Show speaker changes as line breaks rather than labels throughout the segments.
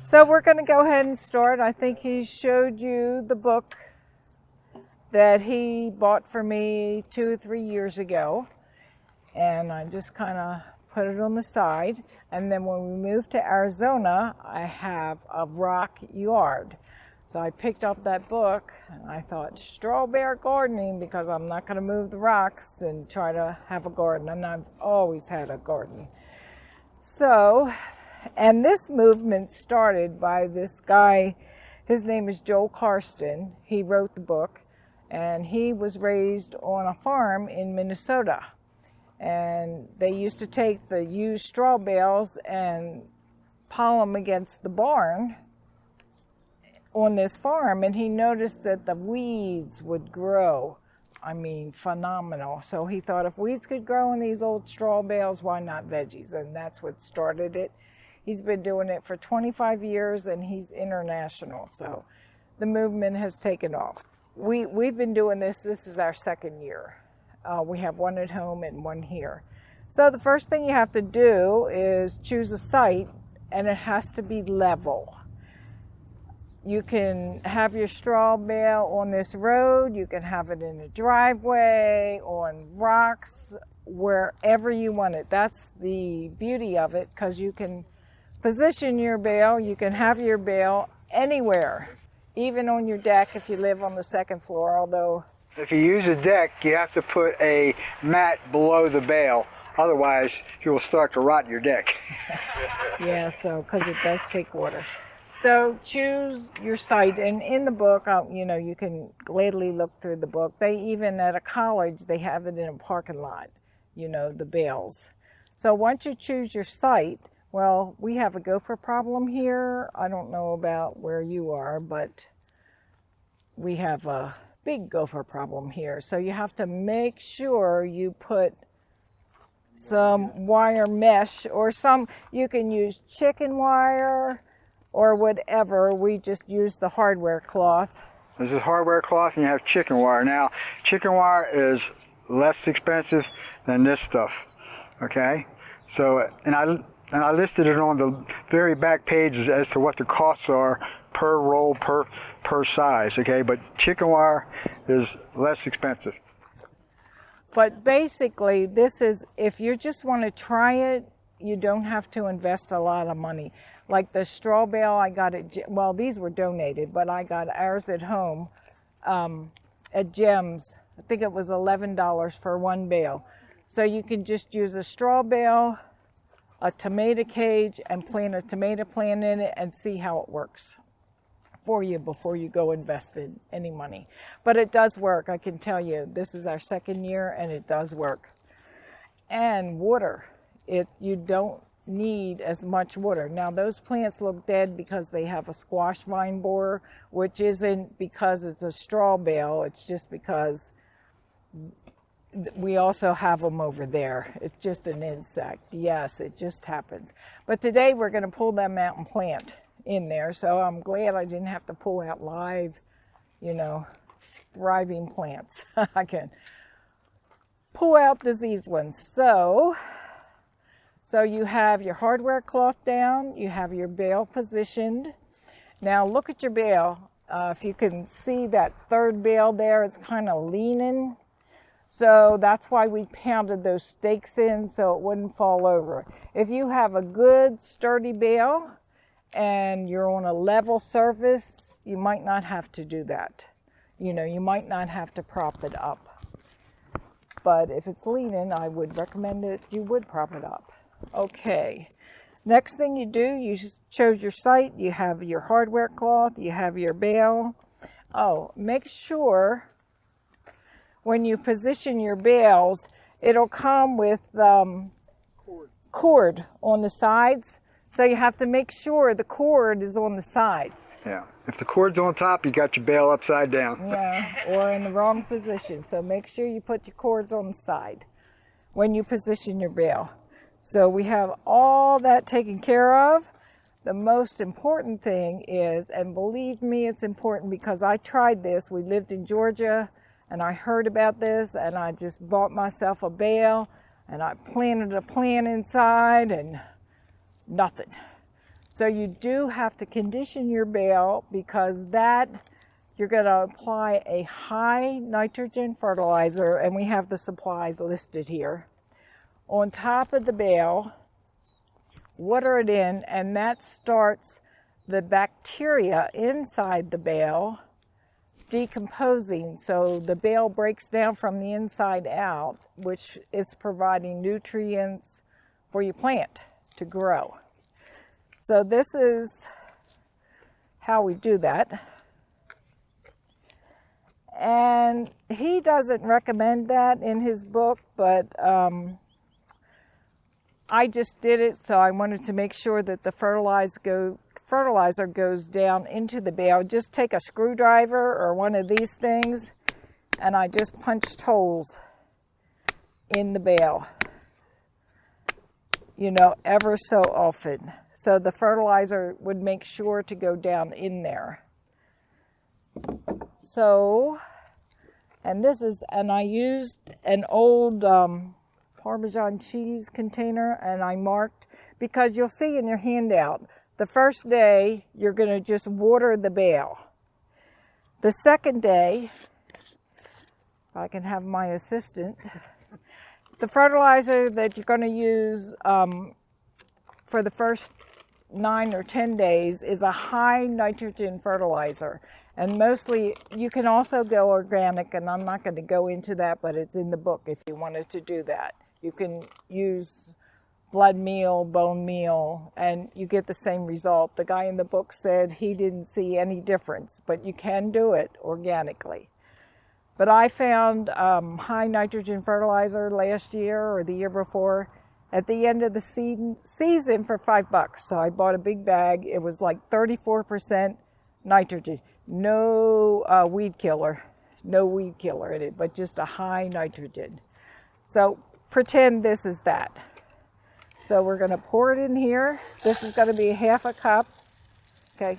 So we're going to go ahead and start. I think he showed you the book that he bought for me 2 or 3 years ago. And I just kind of put it on the side. And then when we moved to Arizona, I have a rock yard. So I picked up that book and I thought straw bale gardening, because I'm not going to move the rocks and try to have a garden. And I've always had a garden. So, and this movement started by this guy, his name is Joel Karsten. He wrote the book, and he was raised on a farm in Minnesota. And they used to take the used straw bales and pile them against the barn on this farm, and he noticed that the weeds would grow. I mean, phenomenal. So he thought if weeds could grow in these old straw bales, why not veggies? And that's what started it. He's been doing it for 25 years, and he's international. So the movement has taken off. We've been doing this. This is our second year. We have one at home and one here. So the first thing you have to do is choose a site, and it has to be level. You can have your straw bale on this road, you can have it in a driveway, on rocks, wherever you want it. That's the beauty of it, because you can position your bale, you can have your bale anywhere, even on your deck if you live on the second floor, although...
If you use a deck, you have to put a mat below the bale, otherwise you will start to rot your deck.
Yeah, so, because it does take water. So choose your site, and in the book, you can gladly look through the book. They even at a college, they have it in a parking lot, the bales. So once you choose your site, well, we have a gopher problem here. I don't know about where you are, but we have a big gopher problem here. So you have to make sure you put some wire mesh, or you can use chicken wire, or whatever. We just use the hardware cloth.
This is hardware cloth, and you have chicken wire. Now, chicken wire is less expensive than this stuff, okay? So, and I listed it on the very back pages as to what the costs are per roll, per size, okay? But chicken wire is less expensive.
But basically, this is, if you just want to try it, you don't have to invest a lot of money. Like the straw bale, I got it, well, these were donated, but I got ours at home at Gems. I think it was $11 for one bale. So you can just use a straw bale, a tomato cage, and plant a tomato plant in it and see how it works for you before you go invest in any money. But it does work, I can tell you. This is our second year, and it does work. And water. You don't need as much water. Now those plants look dead because they have a squash vine borer, which isn't because it's a straw bale, it's just because we also have them over there. It's just an insect. Yes, it just happens. But today we're going to pull them out and plant in there, so I'm glad I didn't have to pull out live, thriving plants. I can pull out diseased ones. So you have your hardware cloth down, you have your bale positioned. Now look at your bale. If you can see that third bale there, it's kind of leaning. So that's why we pounded those stakes in so it wouldn't fall over. If you have a good sturdy bale and you're on a level surface, you might not have to do that. You might not have to prop it up. But if it's leaning, I would recommend that you would prop it up. Okay, next thing you do, you chose your site, you have your hardware cloth, you have your bale. Oh, make sure when you position your bales, it'll come with cord on the sides. So you have to make sure the cord is on the sides.
Yeah, if the cord's on top, you got your bale upside down.
Yeah, or in the wrong position. So make sure you put your cords on the side when you position your bale. So we have all that taken care of. The most important thing is, and believe me, it's important because I tried this. We lived in Georgia, and I heard about this, and I just bought myself a bale, and I planted a plant inside, and nothing. So you do have to condition your bale, because that you're going to apply a high nitrogen fertilizer, and we have the supplies listed here, on top of the bale, water it in, and that starts the bacteria inside the bale decomposing. So the bale breaks down from the inside out, which is providing nutrients for your plant to grow. So this is how we do that. And he doesn't recommend that in his book, but I just did it, so I wanted to make sure that the fertilizer goes down into the bale. Just take a screwdriver or one of these things, and I just punched holes in the bale, you know, ever so often. So the fertilizer would make sure to go down in there. So, and I used an old Parmesan cheese container, and I marked, because you'll see in your handout, the first day you're going to just water the bale. The second day, if I can have my assistant, the fertilizer that you're going to use for the first 9 or 10 days is a high nitrogen fertilizer. And mostly, you can also go organic, and I'm not going to go into that, but it's in the book if you wanted to do that. You can use blood meal, bone meal, and you get the same result. The guy in the book said he didn't see any difference, but you can do it organically. But I found high nitrogen fertilizer last year or the year before at the end of the season for $5. So I bought a big bag. It was like 34% nitrogen. No weed killer in it, but just a high nitrogen. So pretend this is that. So we're going to pour it in here. This is going to be half a cup. Okay.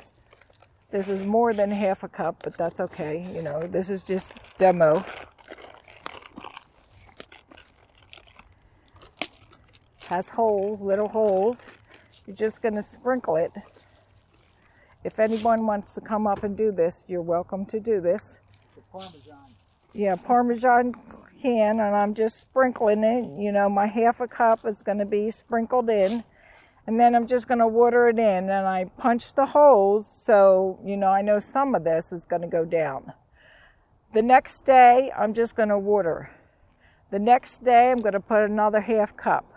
This is more than half a cup, but that's okay. You know, this is just demo. Has holes, little holes. You're just going to sprinkle it. If anyone wants to come up and do this, you're welcome to do this.
The Parmesan.
Yeah, Parmesan can, and I'm just sprinkling it. You know, my half a cup is going to be sprinkled in. And then I'm just going to water it in, and I punch the holes so, you know, I know some of this is going to go down. The next day, I'm just going to water. The next day, I'm going to put another half cup.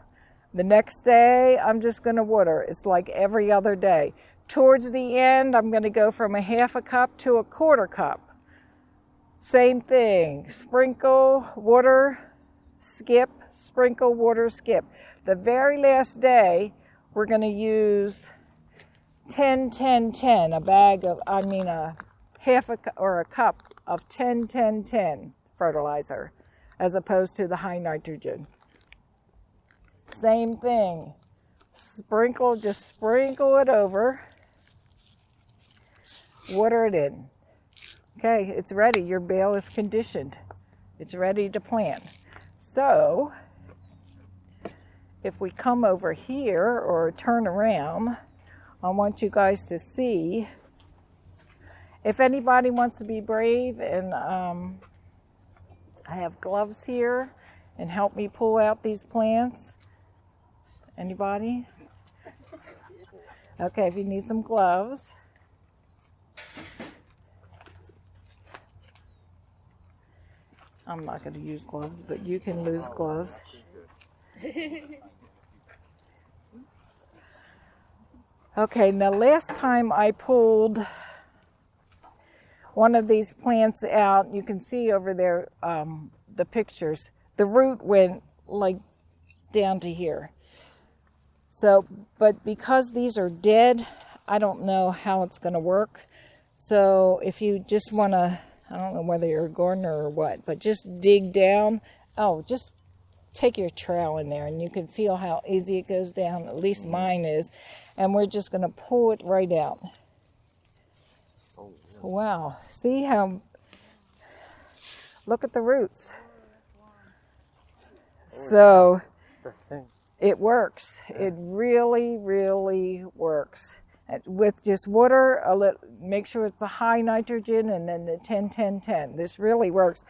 The next day, I'm just going to water. It's like every other day. Towards the end, I'm going to go from a half a cup to a quarter cup. Same thing. Sprinkle, water, skip, sprinkle, water, skip. The very last day, we're going to use 10-10-10, a cup of 10-10-10 fertilizer, as opposed to the high nitrogen. Same thing. Just sprinkle it over. Water it in. Okay, it's ready. Your bale is conditioned. It's ready to plant. So, if we come over here or turn around, I want you guys to see. If anybody wants to be brave, and I have gloves here, and help me pull out these plants. Anybody? Okay, if you need some gloves. I'm not going to use gloves, but you can lose gloves. Okay, now last time I pulled one of these plants out, you can see over there the pictures. The root went like down to here. So, but because these are dead, I don't know how it's going to work. So if you just want to, I don't know whether you're a gardener or what, but just dig down. Oh, just take your trowel in there and you can feel how easy it goes down. At least mine is. And we're just going to pull it right out. Wow. See how, look at the roots. So it works. It really, really works. with just water. Make sure it's the high nitrogen and then the 10-10-10. This really works.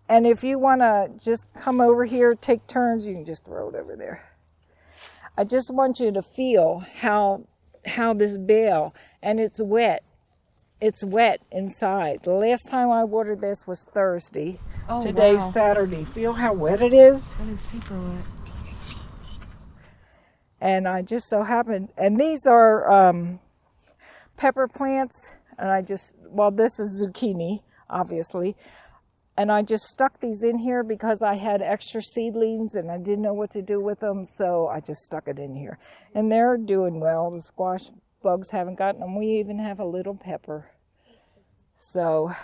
And if you want to just come over here, take turns, you can just throw it over there. I just want you to feel how this bale, and it's wet. It's wet inside. The last time I watered this was Thursday.
Oh,
Today's
wow.
Saturday. Feel how wet it is?
That is super wet.
And I just so happened, and these are pepper plants, and this is zucchini, obviously. And I just stuck these in here because I had extra seedlings and I didn't know what to do with them, so I just stuck it in here. And they're doing well. The squash bugs haven't gotten them. We even have a little pepper. So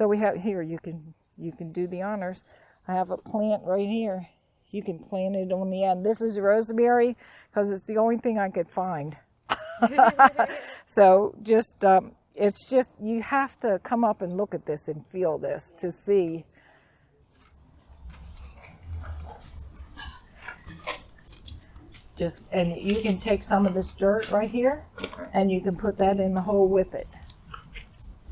we have here, you can do the honors. I have a plant right here. You can plant it on the end. This is rosemary because it's the only thing I could find. So it's just, you have to come up and look at this and feel this to see. And you can take some of this dirt right here and you can put that in the hole with it.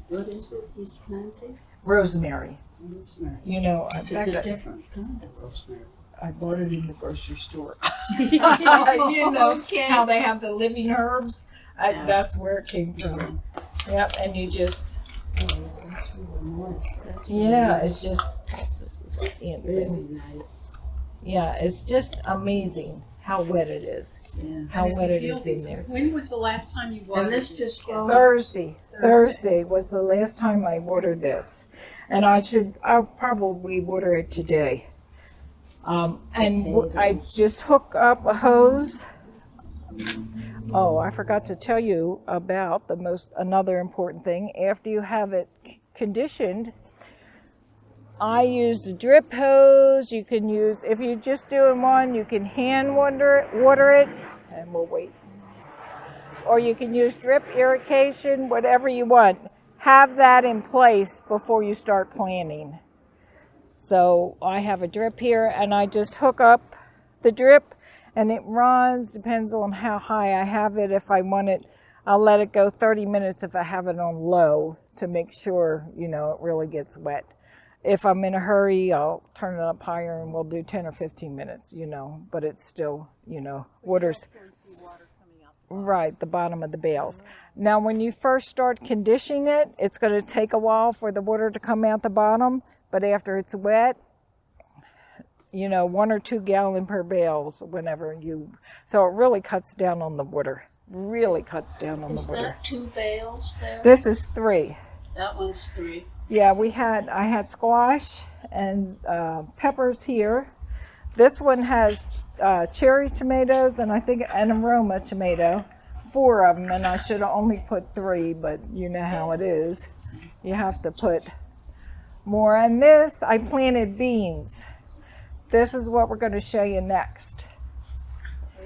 What is it he's planting?
Rosemary.
Rosemary.
You know,
It's a different kind of rosemary.
I bought it in the grocery store. You know
Okay.
how they have the living herbs?
Yeah.
That's where it came from. Yep, and you just,
Oh, that's really nice. That's really
yeah,
nice.
it's just, this is
Really nice.
yeah, it's just amazing how wet it is.
Yeah.
How wet it is in there.
When was the last time you watered?
And this just grows.
Thursday was the last time I watered this. And I'll probably water it today. I just hook up a hose. Oh, I forgot to tell you about another important thing. After you have it conditioned, I used a drip hose. You can use, if you're just doing one, you can hand water it, and we'll wait. Or you can use drip irrigation, whatever you want. Have that in place before you start planting. So I have a drip here, and I just hook up the drip, and it runs, depends on how high I have it. If I want it, I'll let it go 30 minutes if I have it on low to make sure, it really gets wet. If I'm in a hurry, I'll turn it up higher and we'll do 10 or 15 minutes, but it's still, water's right, the bottom of the bales. Now, when you first start conditioning it, it's going to take a while for the water to come out the bottom, but after it's wet, 1 or 2 gallon per bales so it really cuts down on the water. Really cuts down on
Is
the water.
that 2 bales there?
This is 3.
That one's 3.
Yeah, I had squash and peppers here. This one has cherry tomatoes and I think an aroma tomato. 4 of them, and I should have only put 3, but you know how it is. You have to put more. And this, I planted beans. This is what we're going to show you next.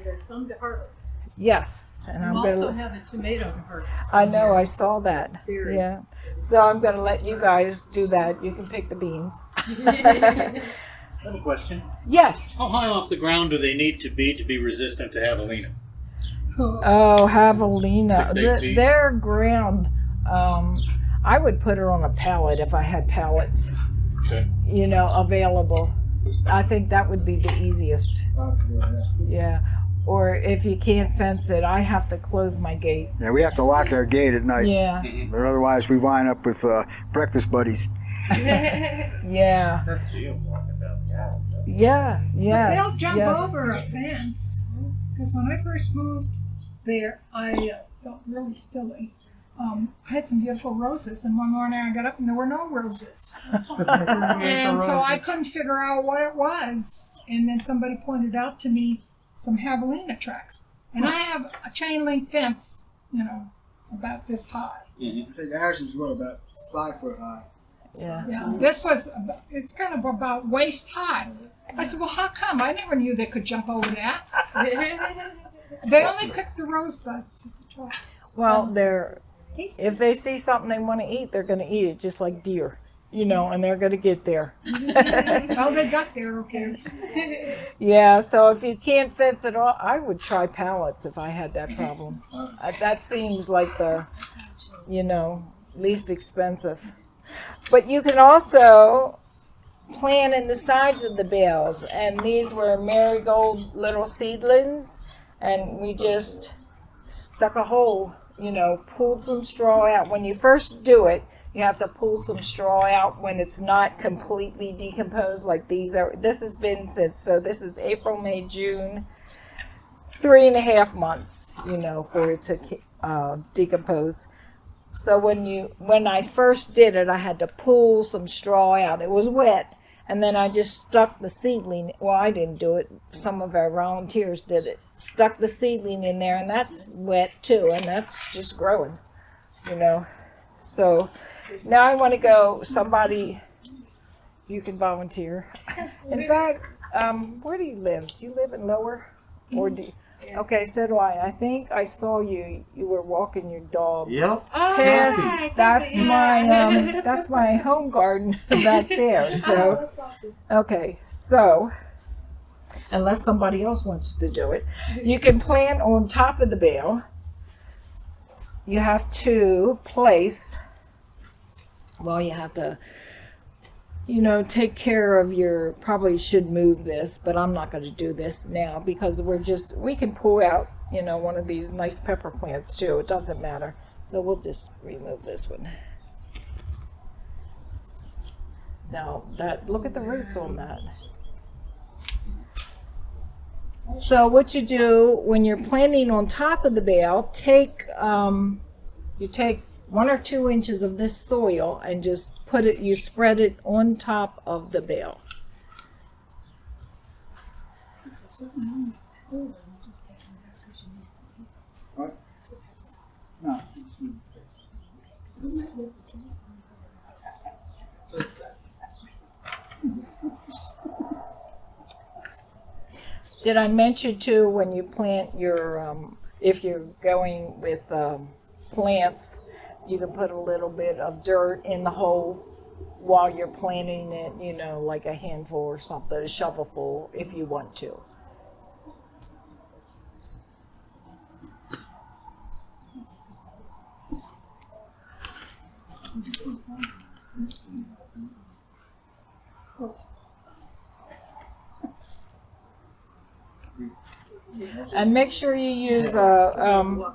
There's some to harvest.
Yes, and I'm
You
going
also
to.
have a tomato to harvest.
I know, I saw that.
Very.
Yeah. So I'm going to let you guys do that. You can pick the beans.
I have a question.
Yes.
How high off the ground do they need to be resistant to javelina?
Oh, javelina.
6, 8 feet.
Their ground, I would put her on a pallet if I had pallets,
Okay.
available. I think that would be the easiest. Yeah. Or if you can't fence it, I have to close my gate.
Yeah, we have to lock our gate at night.
Yeah.
But otherwise, we wind up with breakfast buddies.
Yeah.
That's you walking down the aisle.
Yeah. Yeah.
They'll jump over a fence. Because when I first moved there, I felt really silly. I had some beautiful roses, and one morning I got up and there were no roses. And so I couldn't figure out what it was. And then somebody pointed out to me some javelina tracks. And I have a chain link fence, about this high.
I think ours is about 5 foot high.
Yeah.
Yeah, it's kind of about waist high. I said, well, how come? I never knew they could jump over that. They only picked the rosebuds at the top.
Well, if they see something they want to eat, they're going to eat it just like deer. and they're going to get there.
Well, they got there, okay.
Yeah, so if you can't fence it all, I would try pallets if I had that problem. That seems like the, least expensive. But you can also plant in the sides of the bales, and these were marigold little seedlings, and we just stuck a hole, pulled some straw out. When you first do it, you have to pull some straw out when it's not completely decomposed like these are. This has been this is April, May, June, 3.5 months, for it to decompose. So when I first did it, I had to pull some straw out. It was wet. And then I just stuck the seedling. Well, I didn't do it. Some of our volunteers did it. Stuck the seedling in there, and that's wet too, and that's just growing, So now I want to go. Somebody, you can volunteer. In fact, where do you live? Do you live in Lower, or do you? Okay, so do I. I think I saw you. You were walking your dog.
Yep.
Past, that's my home garden back there. So,
That's awesome.
okay, so unless somebody else wants to do it, you can plant on top of the bale. You have to place. Well, you have to. Take care of probably should move this, but I'm not going to do this now because we can pull out, one of these nice pepper plants too. It doesn't matter. So we'll just remove this one. Now look at the roots on that. So what you do when you're planting on top of the bale, you take 1 or 2 inches of this soil and just you spread it on top of the bale.
What? No.
Did I mention too, when you plant your, if you're going with plants, you can put a little bit of dirt in the hole while you're planting it, like a handful or something, a shovelful if you want to. And make sure you use a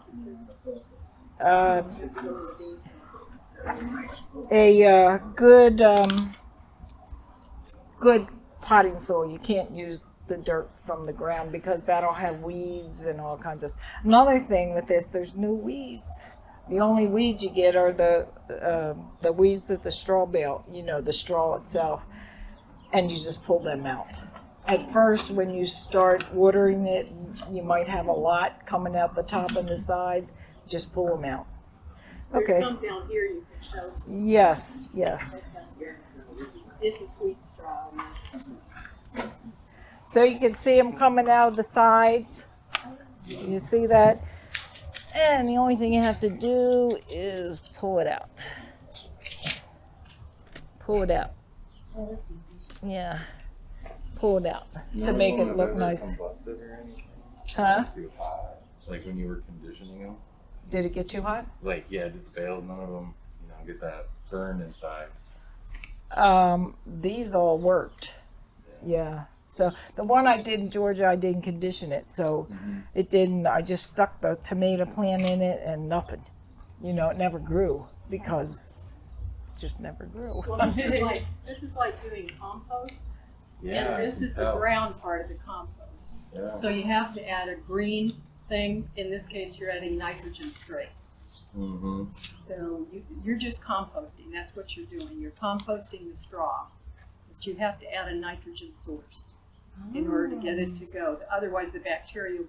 good potting soil. You can't use the dirt from the ground because that'll have weeds and all kinds of stuff. Another thing with this, there's no weeds. The only weeds you get are the weeds that the straw bale, the straw itself, and you just pull them out. At first, when you start watering it, you might have a lot coming out the top and the sides. Just pull them out.
There's
Okay.
some down here you can show.
Yes.
Right down here. This is wheat straw.
So you can see them coming out of the sides. You see that? And the only thing you have to do is pull it out. Pull it out.
Oh, that's easy.
Yeah. Pull it out to make it look nice. Huh?
Like when you were conditioning them?
Did it get too hot?
Like, yeah, did the bale, none of them, get that burn inside?
These all worked. Yeah. So the one I did in Georgia, I didn't condition it. So it didn't, I just stuck the tomato plant in it and nothing. It never grew because it just never grew.
Well, this is like doing compost.
Yeah.
And this is the brown part of the compost.
Yeah.
So you have to add a green thing. In this case, you're adding nitrogen straight.
Mm-hmm.
So you're just composting. That's what you're doing. You're composting the straw. But you have to add a nitrogen source in order to get it to go. Otherwise, the bacteria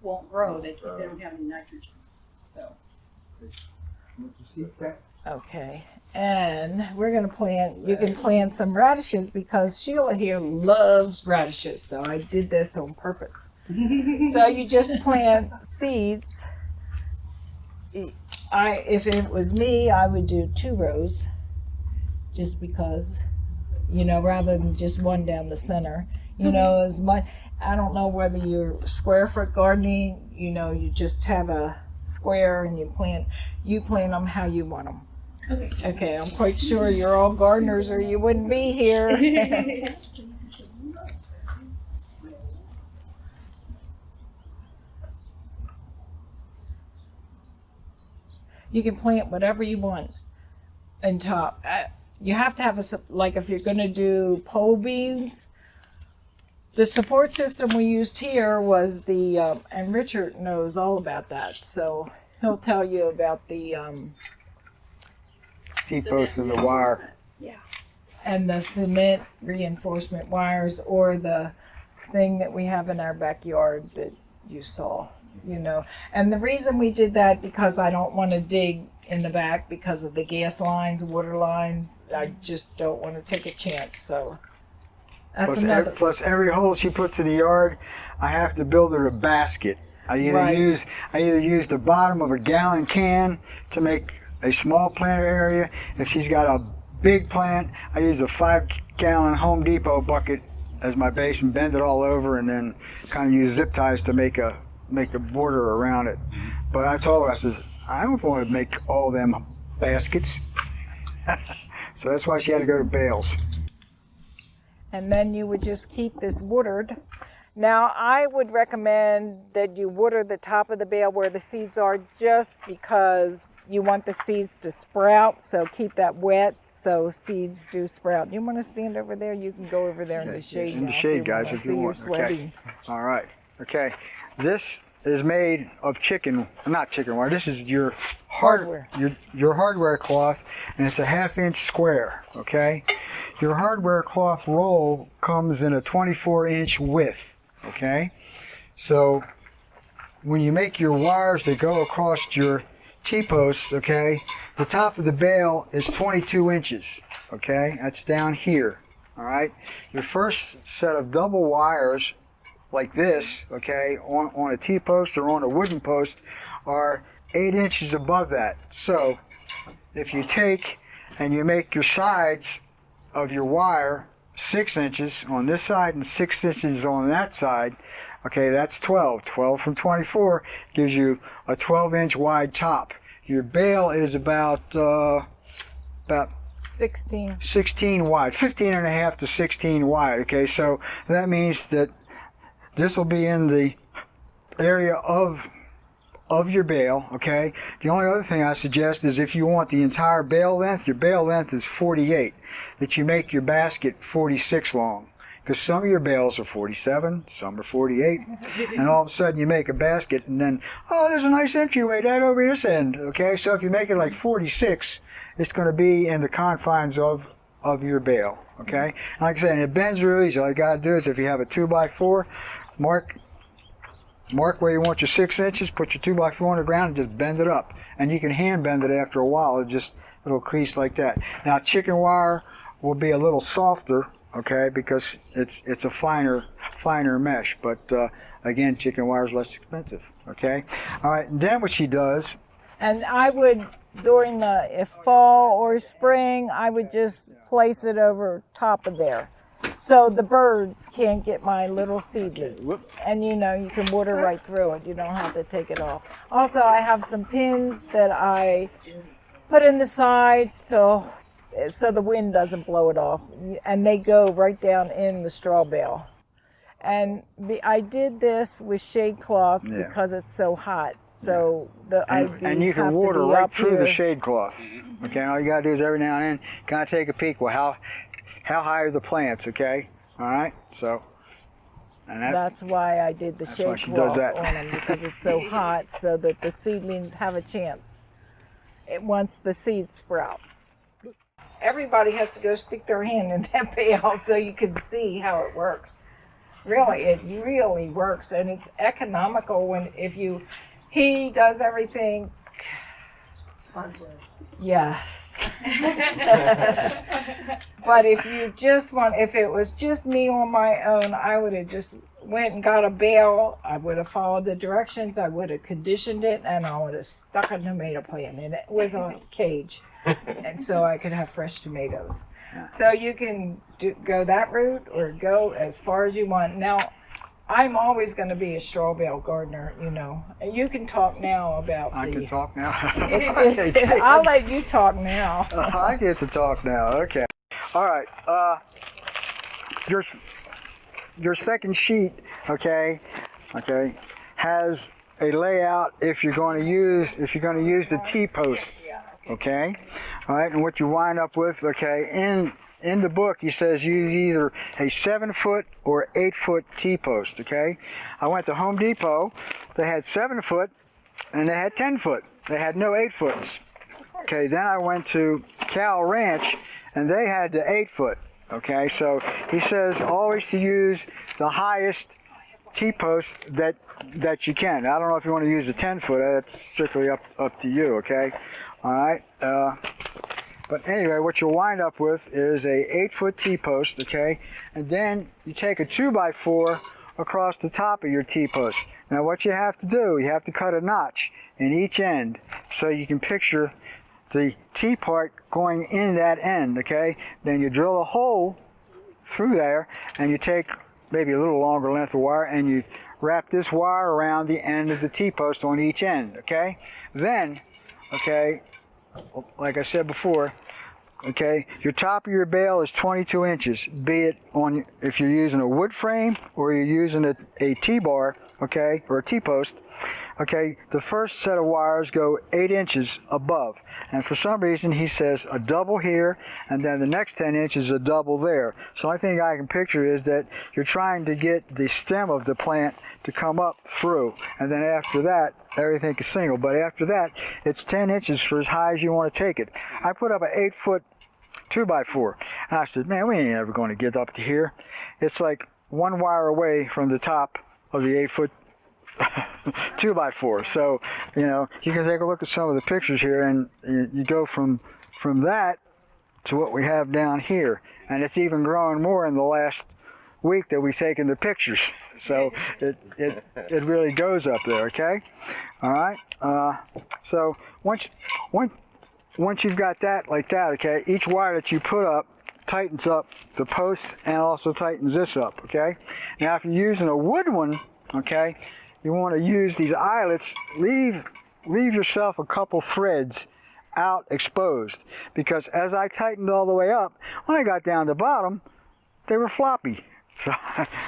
won't grow. They don't have any nitrogen. So.
Okay, and we're gonna plant, you can plant some radishes because Sheila here loves radishes, so I did this on purpose. So you just plant seeds. If it was me, I would do 2 rows. just because, rather than just one down the center. As much, I don't know whether you're square foot gardening, you just have a square and you plant them how you want them. Okay, I'm quite sure you're all gardeners or you wouldn't be here. You can plant whatever you want on top. You have to have if you're going to do pole beans, the support system we used here was and Richard knows all about that, so he'll tell you about the
T-posts and the wire.
and the cement reinforcement wires, or the thing that we have in our backyard that you saw. And the reason we did that, because I don't want to dig in the back because of the gas lines, water lines. I just don't want to take a chance. So that's
Plus every hole she puts in the yard, I have to build her a basket. I either use the bottom of a gallon can to make a small planter area. If she's got a big plant, I use a 5-gallon Home Depot bucket as my base and bend it all over, and then kind of use zip ties to make a border around it. But I told her, I says, I don't want to make all them baskets. So that's why she had to go to bales.
And then you would just keep this watered. Now, I would recommend that you water the top of the bale where the seeds are, just because you want the seeds to sprout. So keep that wet so seeds do sprout. You want to stand over there? You can go over there in the shade.
In the shade, guys, if you want. Okay. All right. Okay. This is made of not chicken wire. This is your
Hardware.
Your hardware cloth, and it's a 1/2-inch square. Okay. Your hardware cloth roll comes in a 24-inch width. Okay. So when you make your wires that go across your T-posts, okay, the top of the bale is 22 inches. Okay. That's down here. All right. Your first set of double wires, like this, okay, on a T-post or on a wooden post, are 8 inches above that. So if you take and you make your sides of your wire 6 inches on this side and 6 inches on that side, okay, that's 12. 12 from 24 gives you a 12-inch wide top. Your bale is about 16 wide, 15 and a half to 16 wide. Okay, so that means that this will be in the area of your bale. Okay, the only other thing I suggest is, if you want the entire bale length, your bale length is 48, that you make your basket 46 long, because some of your bales are 47, some are 48, and all of a sudden you make a basket, and then, oh, there's a nice entryway right over this end. Okay, so if you make it like 46, it's going to be in the confines of your bale. Okay, like I said, it bends real easy. All you got to do is, if you have a 2x4, mark where you want your 6 inches, put your 2x4 on the ground, and just bend it up. And you can hand bend it after a while. It'll crease like that. Now, chicken wire will be a little softer, okay, because it's a finer mesh. But again, chicken wire is less expensive. Okay. All right. And then what she does.
And I would, during if fall or spring, I would just place it over top of there, so the birds can't get my little seedlings. And you can water right through it. You don't have to take it off. Also, I have some pins that I put in the sides so the wind doesn't blow it off. And they go right down in the straw bale. And I did this with shade cloth because it's so hot. So
and you can water right through the shade cloth. Okay, and all you gotta do is every now and then kind of take a peek. Well, how high are the plants? Okay, all right. So, and
that's why I did the shade cloth on them, because it's so hot, so that the seedlings have a chance once the seeds sprout. Everybody has to go stick their hand in that bale so you can see how it works. Really, it really works, and it's economical he does everything.
Hardware.
Yes. But if it was just me on my own, I would have just went and got a bale, I would have followed the directions, I would have conditioned it, and I would have stuck a tomato plant in it with a cage. And so I could have fresh tomatoes. So you can go that route or go as far as you want. Now, I'm always going to be a straw bale gardener, you know. And you can talk now about
I can talk now.
I'll let you talk now.
I get to talk now. Okay. All right. Your second sheet, okay, has a layout if you're going to use the T-posts, okay. All right, and what you wind up with, okay, in the book he says use either a 7-foot or 8-foot T-post, okay. I went to Home Depot. They had 7-foot and they had 10-foot. They had no 8-foots. Okay, then I went to Cal Ranch and they had the 8-foot. Okay, so he says always to use the highest T-post that you can. I don't know if you want to use a 10-foot. That's strictly up to you. Okay, all right. But anyway, what you'll wind up with is a 8-foot T-post. Okay, and then you take a 2x4 across the top of your T-post. Now, what you have to do, you have to cut a notch in each end so you can picture the T part going in that end, okay? Then you drill a hole through there and you take maybe a little longer length of wire and you wrap this wire around the end of the T-post on each end, okay? Then, okay, like I said before, okay, your top of your bale is 22 inches, be it on if you're using a wood frame or you're using a T-bar, okay, or a T-post. Okay, the first set of wires go 8 inches above, and for some reason he says a double here, and then the next 10 inches a double there. So the only thing I can picture is that you're trying to get the stem of the plant to come up through, and then after that everything is single. But after that it's 10 inches for as high as you want to take it. I put up an 8-foot 2x4, and I said, man, we ain't ever going to get up to here. It's like one wire away from the top of the 8-foot 2x4. So, you know, you can take a look at some of the pictures here, and you go from that to what we have down here, and it's even growing more in the last week that we've taken the pictures. So it really goes up there. Okay, all right. So once you've got that like that, okay, each wire that you put up tightens up the post and also tightens this up. Okay. Now, if you're using a wood one, okay, you want to use these eyelets, leave yourself a couple threads out exposed, because as I tightened all the way up, when I got down the bottom, they were floppy. So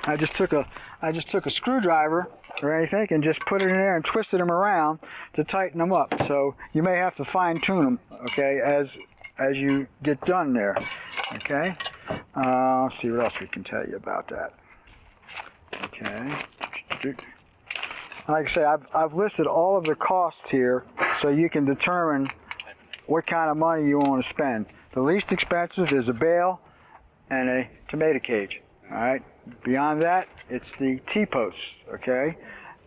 I just took a screwdriver or anything and just put it in there and twisted them around to tighten them up. So you may have to fine tune them, okay, as you get done there. Okay. Let's see what else we can tell you about that. Okay. Like I say, I've listed all of the costs here so you can determine what kind of money you want to spend. The least expensive is a bale and a tomato cage. All right. Beyond that, it's the T-posts. Okay.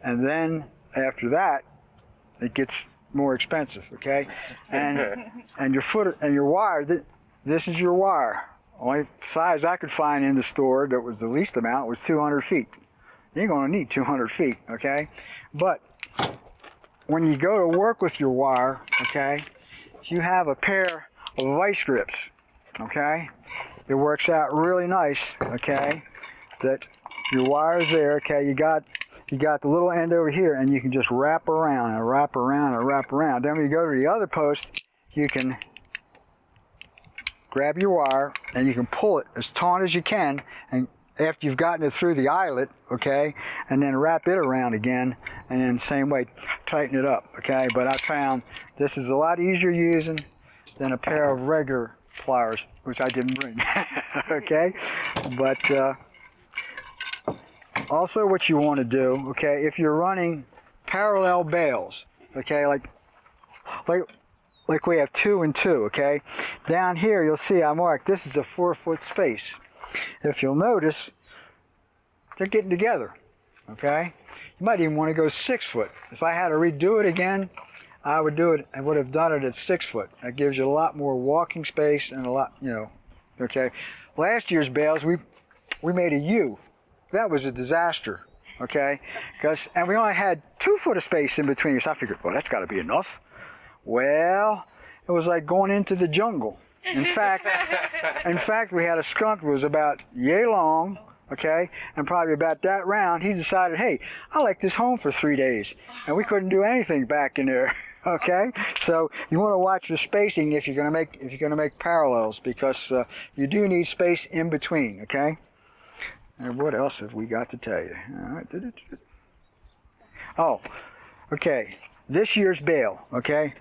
And then after that, it gets more expensive. Okay. And your foot and your wire. This is your wire. Only size I could find in the store that was the least amount was 200 feet. You're going to need 200 feet, okay? But when you go to work with your wire, okay, if you have a pair of vice grips, okay, it works out really nice, okay, that your wire's there, okay, you got the little end over here, and you can just wrap around and wrap around and wrap around. Then when you go to the other post, you can grab your wire and you can pull it as taut as you can, and after you've gotten it through the eyelet, okay, and then wrap it around again, and then same way tighten it up, okay. But I found this is a lot easier using than a pair of regular pliers, which I didn't bring. Okay, but also what you want to do, okay, if you're running parallel bales, okay, like we have 2 and 2, okay, down here you'll see I marked this is a 4-foot space. If you'll notice, they're getting together, okay? You might even want to go 6 foot. If I had to redo it again, I would have done it at 6 foot. That gives you a lot more walking space and a lot, you know, okay? Last year's bales, we made a U, that was a disaster. Okay, and we only had 2 foot of space in between. So I figured, well, that's got to be enough. Well, it was like going into the jungle. In fact, we had a skunk that was about yay long, okay, and probably about that round. He decided, hey, I like this home for 3 days, and we couldn't do anything back in there, okay. So you want to watch the spacing if you're going to make parallels, because you do need space in between, okay. And what else have we got to tell you? All right. Oh, okay. This year's bale, okay?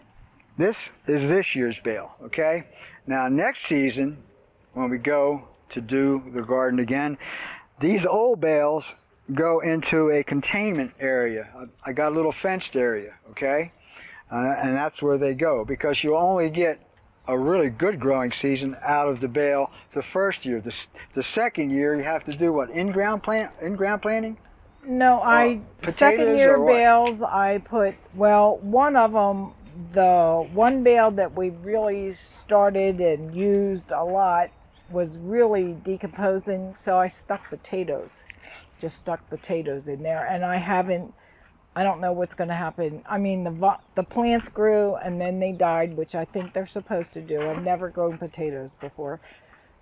This is this year's bale, okay? Now, next season, when we go to do the garden again, these old bales go into a containment area. I got a little fenced area, okay? And that's where they go, because you only get a really good growing season out of the bale the first year. The second year you have to do what, in-ground planting?
No, second year bales I put, well, one of them, the one bale that we really started and used a lot was really decomposing, so I stuck potatoes. Just stuck potatoes in there, and I don't know what's going to happen. I mean, the plants grew and then they died, which I think they're supposed to do. I've never grown potatoes before.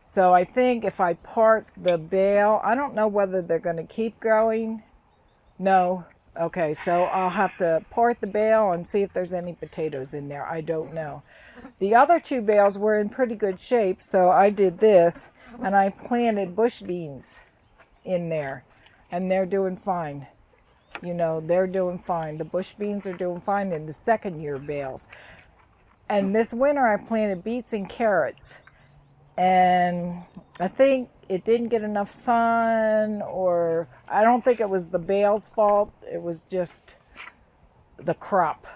So I think if I part the bale, I don't know whether they're going to keep growing. No. Okay, so I'll have to part the bale and see if there's any potatoes in there. I don't know. The other 2 bales were in pretty good shape, so I did this, and I planted bush beans in there, and they're doing fine. You know, they're doing fine. The bush beans are doing fine in the second year bales. And this winter I planted beets and carrots. And I think it didn't get enough sun, or I don't think it was the bale's fault. It was just the crop.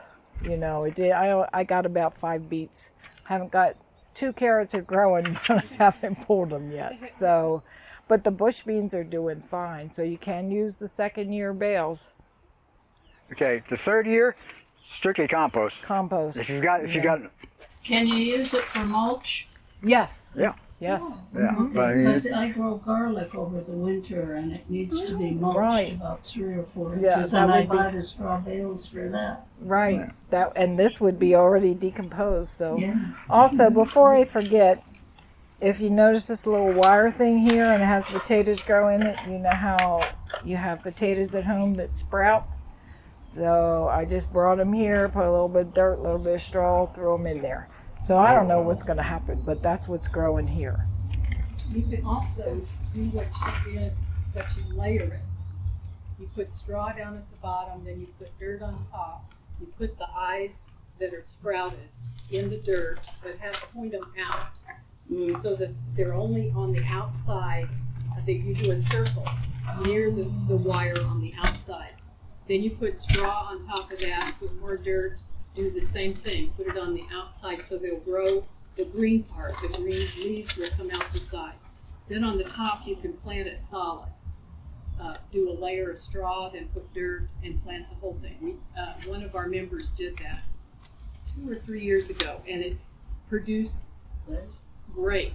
You know, it did. I got about 5 beets. Haven't got 2 carrots are growing, but I haven't pulled them yet. So, but the bush beans are doing fine. So you can use the second year bales.
Okay, the third year, strictly compost.
Compost.
If you got.
Can you use it for mulch?
Yes.
Yeah.
Yes.
Yeah. But I mean,
Because I grow garlic over the winter and it needs to be mulched
Right.
about 3 or 4
Yeah,
inches,
that
and I
would be-
buy the straw bales for that.
Right.
Yeah.
That, and this would be already decomposed. So
Yeah.
also, before I forget, if you notice this little wire thing here and it has potatoes grow in it, you know how you have potatoes at home that sprout. So I just brought them here, put a little bit of dirt, a little bit of straw, threw them in there. So I don't know what's going to happen, but that's what's growing here.
You can also do what you did, but you layer it. You put straw down at the bottom, then you put dirt on top. You put the eyes that are sprouted in the dirt, but point them out so that they're only on the outside. I think you do a circle near the wire on the outside. Then you put straw on top of that, put more dirt, do the same thing. Put it on the outside so they'll grow the green part. The green leaves will come out the side. Then on the top you can plant it solid. Do a layer of straw, then put dirt and plant the whole thing. One of our members did that 2 or 3 years ago, and it produced great.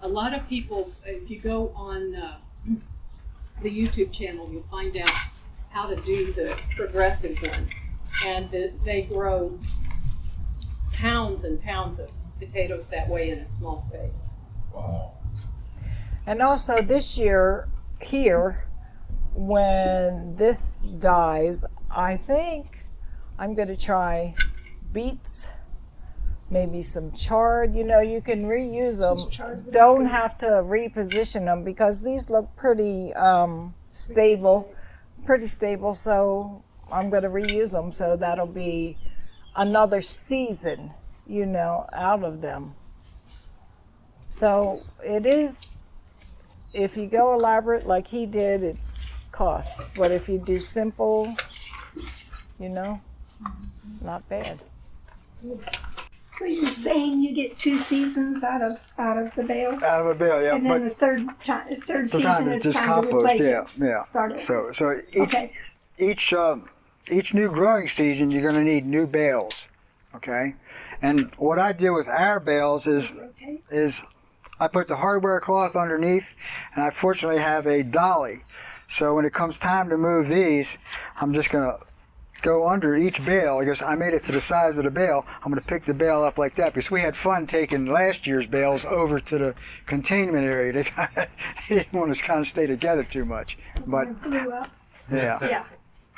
A lot of people, if you go on the YouTube channel, you'll find out how to do the progressive one. And they grow pounds and pounds of potatoes that way in a small space.
Wow.
And also this year here, when this dies, I think I'm going to try beets, maybe some chard. You know, you can reuse them. Don't have to reposition them because these look pretty stable. So I'm going to reuse them. So that'll be another season, you know, out of them. So it is, if you go elaborate like he did, it's cost. But if you do simple, you know, not bad.
So you're saying you get 2 seasons out of the bales,
out of a bale, yeah.
and
But
then the third season
sometimes
it's
it's just
time to
compost,
replace
yeah,
it.
yeah.
Start it.
So
Okay.
each new growing season, you're going to need new bales, okay? And what I do with our bales is I put the hardware cloth underneath, and I fortunately have a dolly So when it comes time to move these, I'm just gonna go under each bale. I guess I made it to the size of the bale. I'm gonna pick the bale up like that because we had fun taking last year's bales over to the containment area. They didn't want to kind of stay together too much, but
It blew up.
yeah.
Yeah.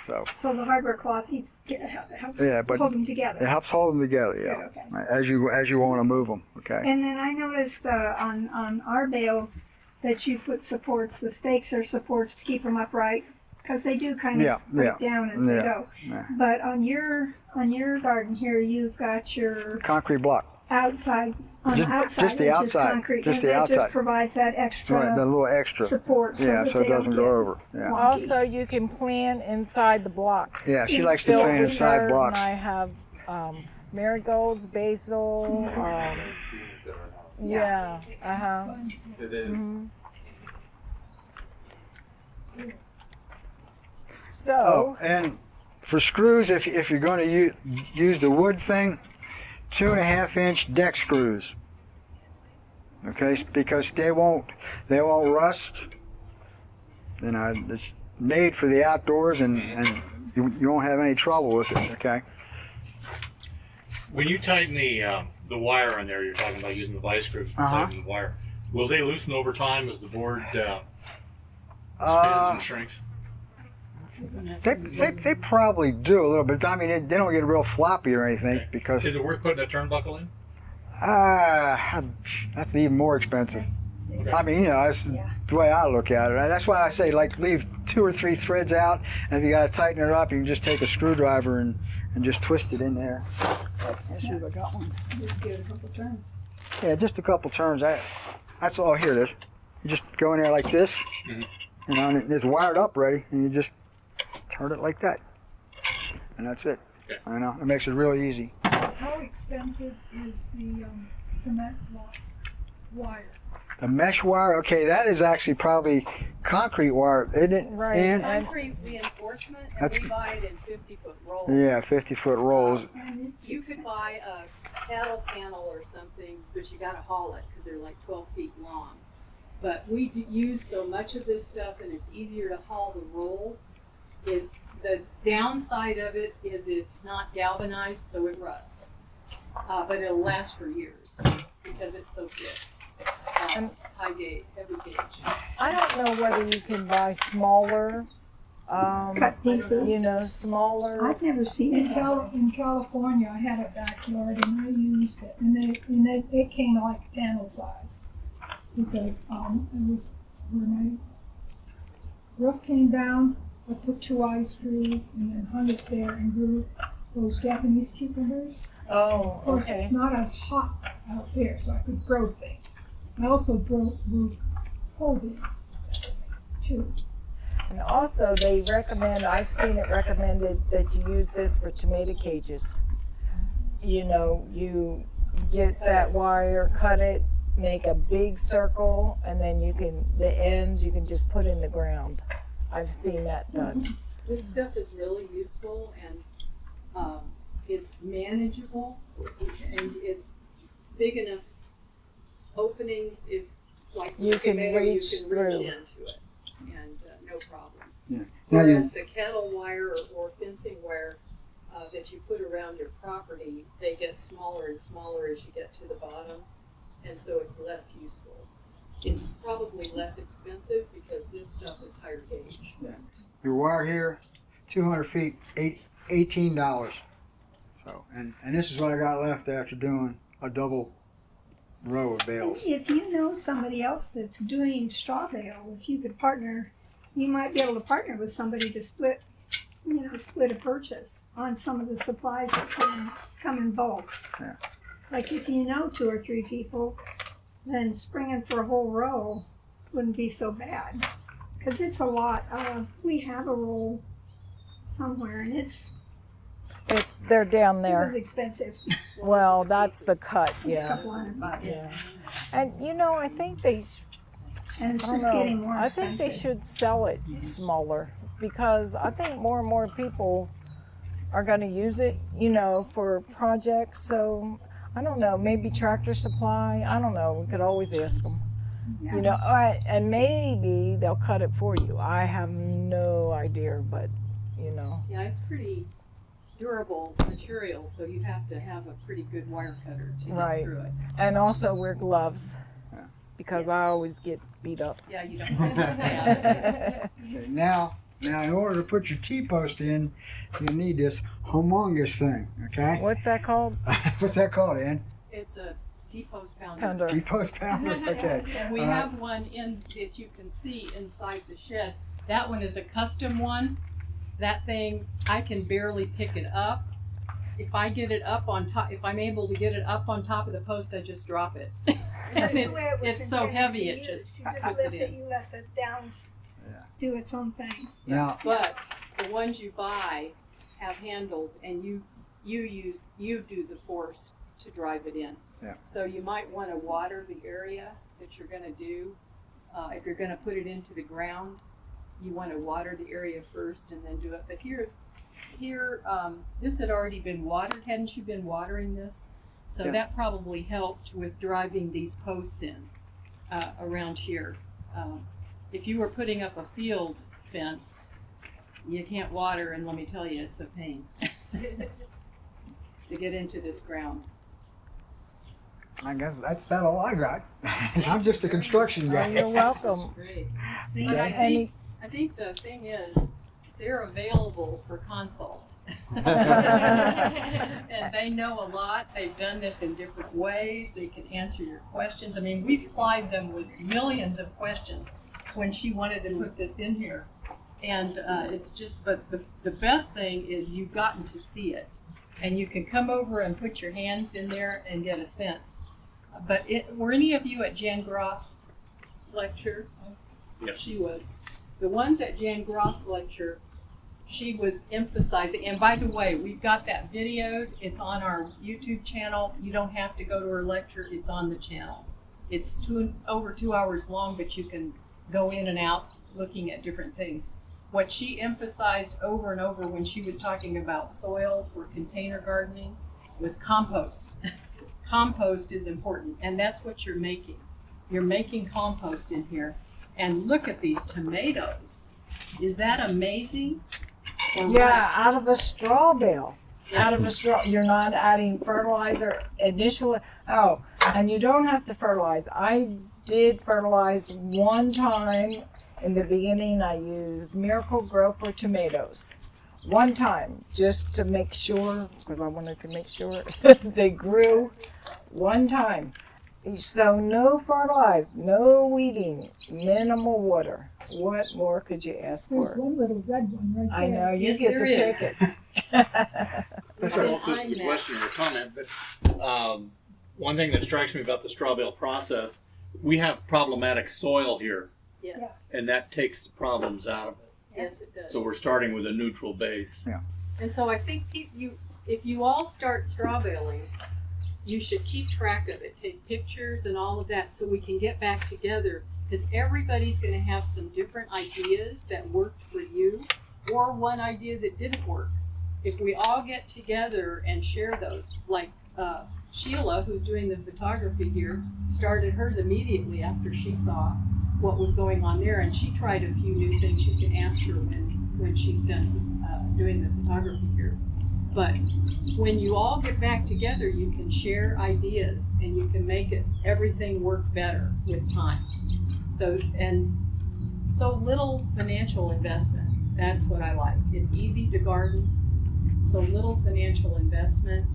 So
So the hardware cloth helps
Yeah, but
hold them together.
it helps hold them together. Yeah.
Okay.
As you want to move them. Okay.
And then I noticed on our bales that you put supports. The stakes are supports to keep them upright because they do kind of break down as they go.
Yeah.
But on your garden here, you've got your
Concrete block.
outside on
Just-
the outside,
just the
which
outside.
is concrete,
Just
and
the
that
outside.
just provides that extra
Right, the little extra.
support.
Yeah,
that
so it
they
doesn't
don't
go
get
over. Yeah.
wonky.
Also, you can plant inside the block.
Yeah, she likes to
Fill
train
with
inside
dirt,
blocks.
And I have marigolds, basil. Yeah.
It is.
So.
Oh, and for screws, if you're going to use the wood thing, 2.5-inch deck screws. Okay, because they won't rust. You know, it's made for the outdoors, and you won't have any trouble with it. Okay.
When you tighten the wire on there, you're talking about using the vice grip to
Uh-huh.
tighten the wire. Will they loosen over time as the board expands and shrinks?
They probably do a little bit. I mean, they don't get real floppy or anything
Okay.
because
Is it worth putting a turnbuckle in?
that's even more expensive. I mean, you know, that's the way I look at it. That's why I say, like, leave 2 or 3 threads out, and if you got to tighten it up, you can just take a screwdriver and just twist it in there. Let's see if I got one.
Just give it a couple turns.
Yeah, just a couple turns. That's all. Here it is. You just go in there like this, you know, and it's wired up ready, and you just turn it like that, and that's it.
Okay.
You know, it makes it really easy.
How expensive is the cement wire?
The mesh wire, okay, that is actually probably concrete wire, isn't it?
Right.
Ann?
Concrete reinforcement, and
That's-
we buy it in 50-foot rolls.
Yeah, 50-foot rolls.
And it's
You could buy a cattle panel or something, but you gotta haul it because they're like 12 feet long. But we use so much of this stuff, and it's easier to haul the roll. The downside of it is it's not galvanized, so it rusts. But it'll last for years because it's so thick. It's high gauge, heavy gauge.
I don't know whether you can buy smaller,
cut pieces.
you know, smaller.
I've never seen
In,
it.
in California, I had a backyard and I used it, and it came like panel size because it was when my roof came down. I put 2 eye screws and then hung it there and grew those Japanese cucumbers.
Oh,
Of course, it's not as hot out there, so I could grow things. I also grew whole beans too.
And also, they recommend, I've seen it recommended that you use this for tomato cages. You know, you get that wire, cut it, make a big circle, and then the ends you can just put in the ground. I've seen that done.
This stuff is really useful, and it's manageable, and it's big enough openings if, like
You
with
can
tomato,
reach
you can
through.
reach into it, and no problem.
Yeah. Now
Whereas the cattle wire or fencing wire that you put around your property, they get smaller and smaller as you get to the bottom, and so it's less useful. It's probably less expensive because this stuff is higher gauge.
Your wire here, 200 feet, $18. So, and this is what I got left after doing a double row of bales.
If you know somebody else that's doing straw bale, if you could partner, you might be able to partner with somebody to split a purchase on some of the supplies that come in bulk.
Yeah.
Like if you know 2 or 3 people, then springing for a whole row wouldn't be so bad. Because it's a lot. We have a roll somewhere, and
They're down
it
there.
was expensive.
Well, that's the cut,
It's a
yeah.
couple $100.
Yeah. And you know, I think they
And it's
I don't
just
know.
getting more
I
expensive.
think they should sell it smaller because I think more and more people are going to use it, you know, for projects. So I don't know, maybe Tractor Supply. I don't know. We could always ask them. You know, and maybe they'll cut it for you. I have no idea, but you know.
Yeah, it's pretty durable material, so you have to have a pretty good wire cutter to
Right.
get through it.
And also wear gloves because
Yes.
I always get beat up.
Yeah, you don't understand.
Okay, now, in order to put your T-post in, you need this humongous thing, okay?
What's that called?
What's that called, Ann?
It's a T-post pounder.
Pounder.
T-post pounder? Okay.
And we
All right.
have one in that you can see inside the shed. That one is a custom one. That thing, I can barely pick it up. If I get it up on top, if I'm able to get it up on top of the post, I just drop it.
That's
And
the way it was
it's so
intended
heavy,
to
it
use.
just
You just
puts
lift
it
it,
in.
you let the down do its own thing.
Now,
But the ones you buy have handles, and you do the force to drive it in.
Yeah.
So you might want to water the area that you're going to do. If you're going to put it into the ground, you want to water the area first and then do it. But here, this had already been watered. Hadn't you been watering this? So
Yeah.
that probably helped with driving these posts in around here. If you were putting up a field fence, you can't water, and let me tell you, it's a pain to get into this ground.
I guess that's about all I got. I'm just a construction
Oh,
guy.
you're welcome.
Great.
Thank
But
you.
I think the thing is, they're available for consult. And they know a lot. They've done this in different ways. They can answer your questions. I mean, we've plied them with millions of questions when she wanted to put this in here. And it's just, but the best thing is you've gotten to see it. And you can come over and put your hands in there and get a sense. But were any of you at Jan Groff's lecture?
Yeah.
She was. The ones at Jan Groff's lecture, she was emphasizing, and by the way, we've got that videoed. It's on our YouTube channel. You don't have to go to her lecture. It's on the channel. It's over 2 hours long, but you can go in and out looking at different things. What she emphasized over and over when she was talking about soil for container gardening was compost. Compost is important, and that's what you're making. You're making compost in here. And look at these tomatoes. Is that amazing? Or
Yeah,
what?
out of a straw bale. Out of a
Yes.
straw. You're not adding fertilizer initially. Oh, and you don't have to fertilize. I did fertilize one time in the beginning. I used Miracle Grow for tomatoes. One time, just to make sure, because I wanted to make sure they grew. One time. So no fertilize, no weeding, minimal water. What more could you ask
There's
for?
one little red one right there.
I know, you
Yes,
get to
there is.
pick it.
I don't know if this is a question or a comment, but one thing that strikes me about the straw bale process, we have problematic soil here,
Yes.
Yeah.
and that takes the problems out of it.
Yes, it does.
So we're starting with a neutral base.
And so I think if you all start straw baling, you should keep track of it. Take pictures and all of that so we can get back together, because everybody's going to have some different ideas that worked for you or one idea that didn't work. If we all get together and share those, like Sheila, who's doing the photography here, started hers immediately after she saw what was going on there, and she tried a few new things. You can ask her when she's done doing the photography here. But when you all get back together, you can share ideas and you can make everything work better with time. So little financial investment. That's what I like. It's easy to garden, so little financial investment,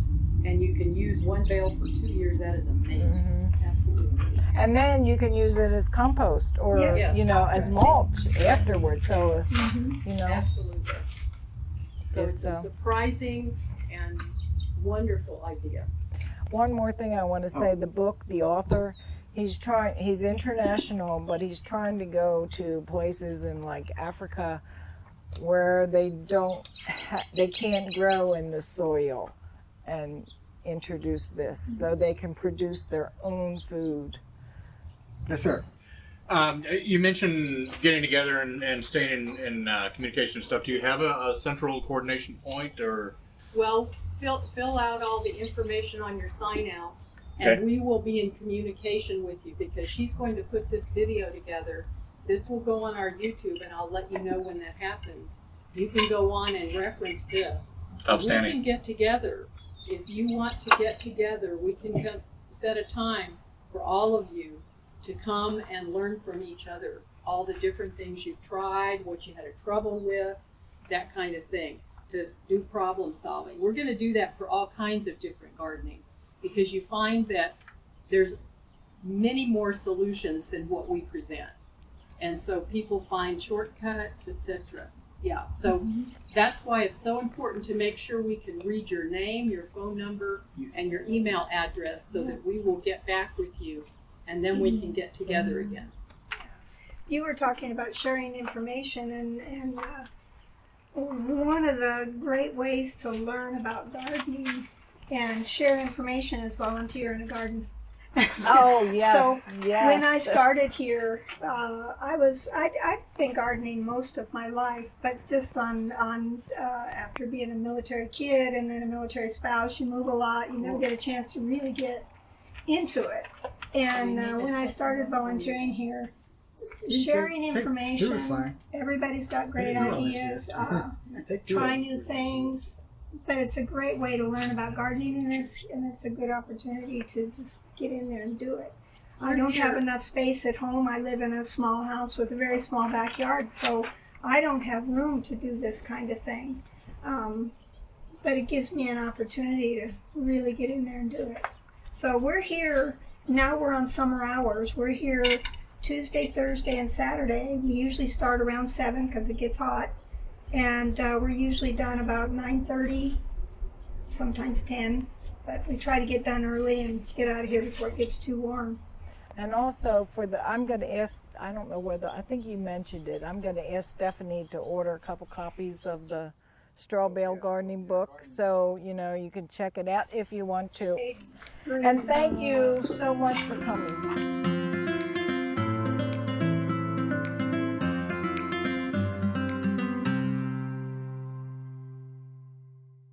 and you can use one bale for 2 years. That is amazing. Absolutely amazing.
And then you can use it as compost or,
Yes.
you know, as mulch afterwards. So, you know,
Absolutely. So it's
It's,
a surprising and wonderful idea.
one more thing I want to say, the book, the author, he's international, but he's trying to go to places in like Africa where they can't grow in the soil and introduce this so they can produce their own food.
Yes, sir.
You mentioned getting together and staying in communication and stuff. Do you have a central coordination point, or?
Well, fill out all the information on your sign out, And
Okay.
we will be in communication with you because she's going to put this video together. This will go on our YouTube, and I'll let you know when that happens. You can go on and reference this.
Outstanding.
We can get together. If you want to get together, we can set a time for all of you to come and learn from each other. All the different things you've tried, what you had trouble with, that kind of thing, to do problem solving. We're going to do that for all kinds of different gardening because you find that there's many more solutions than what we present. And so people find shortcuts, etc. Yeah, so that's why it's so important to make sure we can read your name, your phone number, and your email address so that we will get back with you and then we can get together again.
You were talking about sharing information, and one of the great ways to learn about gardening and share information is volunteer in a garden.
Oh, yes,
So
yes.
when I started here, I've been gardening most of my life, but just after being a military kid and then a military spouse, you move a lot. You never get a chance to really get into it. And when I started volunteering here, sharing information, everybody's got great ideas, try new things. But it's a great way to learn about gardening, and it's a good opportunity to just get in there and do it. I don't have enough space at home. I live in a small house with a very small backyard, so I don't have room to do this kind of thing. But it gives me an opportunity to really get in there and do it. So we're here, now we're on summer hours. We're here Tuesday, Thursday, and Saturday. We usually start around 7 because it gets hot. And we're usually done about 9:30, sometimes 10. But we try to get done early and get out of here before it gets too warm.
And also I'm going to ask, I don't know whether, I think you mentioned it, I'm going to ask Stephanie to order a couple copies of the Straw Bale Gardening book, so, you can check it out if you want to. And thank you so much for coming.